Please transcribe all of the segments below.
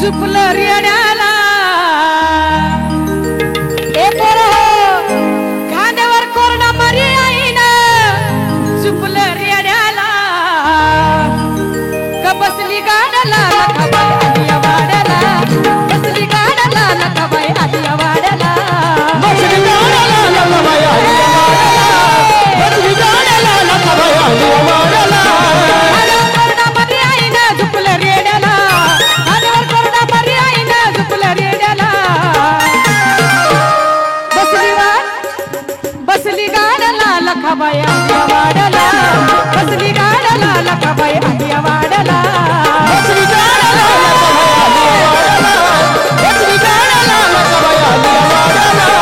झुकलं रेड्याला ए पोरो खांद्यावर कोरडा मरी आईनं झुकलं रेड्याला का बसली गाड्याला लखाबाई आलिया वाड्याला बसली गाड्याला लखाबाई आलिया वाड्याला बसली गाड्याला लखाबाई आलिया वाड्याला बसली गाड्याला लखाबाई आलिया वाड्याला कोरडा मरी आईनं झुकलं रेड्याला खांद्यावर कोरडा मरी आईनं झुकलं रेड्याला बसली गाड्याला लखाबाई आलिया वाड्याला बसली गाड्याला लखाबाई आलिया वाड्याला बसली गाड्याला लखाबाई आलिया वाड्याला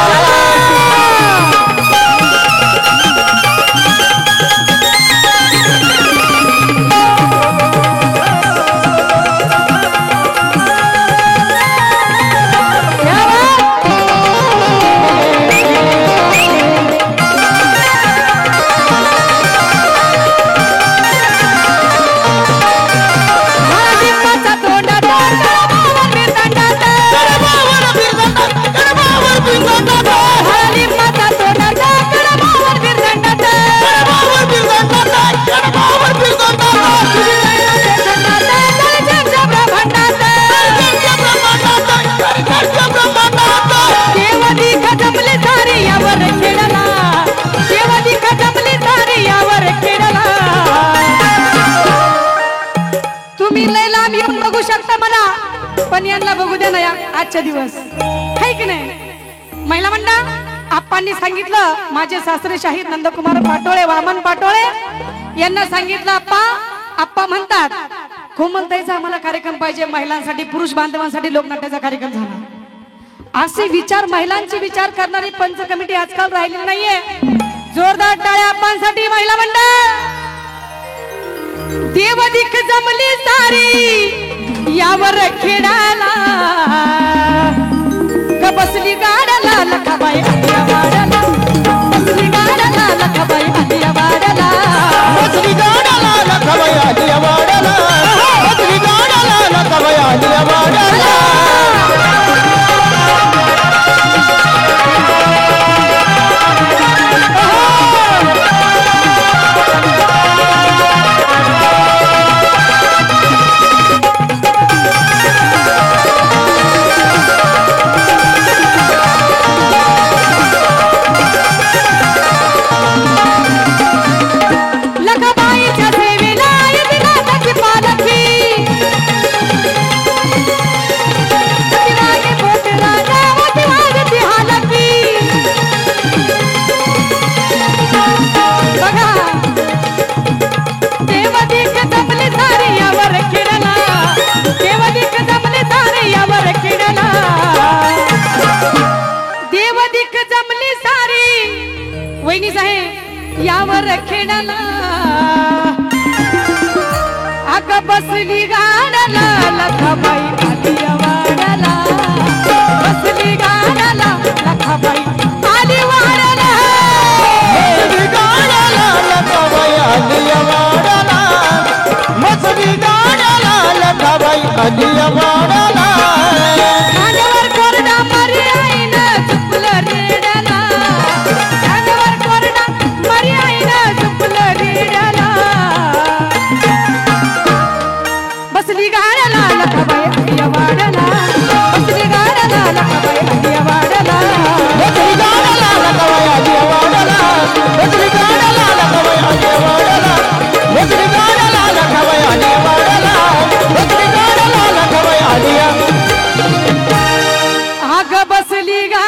पण यांना बघू द्या ना आजच्या दिवस आहे की नाही. महिला मंडळ आप्पांनी सांगितलं माझे सासरे शाहीर नंदकुमार पाटोळे वामन पाटोळे यांना सांगितलं आप्पा म्हणतात कोमलताईचा आम्हाला कार्यक्रम पाहिजे महिलांसाठी पुरुष बांधवांसाठी लोकनाट्याचा कार्यक्रम झाला असे विचार महिलांचे विचार करणारी पंच कमिटी आजकाल राहिलेली नाहीये. जोरदार टाळ्या आप्पांसाठी महिला मंडळ. देवदिक जमली सारी यावर खेळाला का बसली गाड्याला लखाबाई आलिया वाड्याला बसली गाड्याला लखाबाई आलिया वाड्याला बसली गाड्याला लखाबाई आलिया वाड्याला बसली गाड्याला लखाबाई आलिया वाड्याला यावर खेळाला अग बसली गाड्याला लखाबाई आलिया वाड्याला बसली गाड्याला लखाबाई आलिया वाड्याला बसली गाड्याला लखाबाई आलिया वाड्याला बसली गाड्याला लखाबाई आलिया वाड्याला खांद्यावर कोरडा मरी आईनं झुकलं रेड्याला खांद्यावर कोरडा मरी आईनं झुकलं रेड्याला बसली गाड्याला लखाबाई आलिया वाड्याला बसली गाड्याला लखाबाई आलिया वाड्याला बसली गाड्याला लखाबाई आलिया वाड्याला बसली गाड्याला लखाबाई आलिया वाड्याला बसली गाड्याला लखाबाई आलिया वाड्याला बसली गाड्याला लखाबाई आलिया अग बसली गा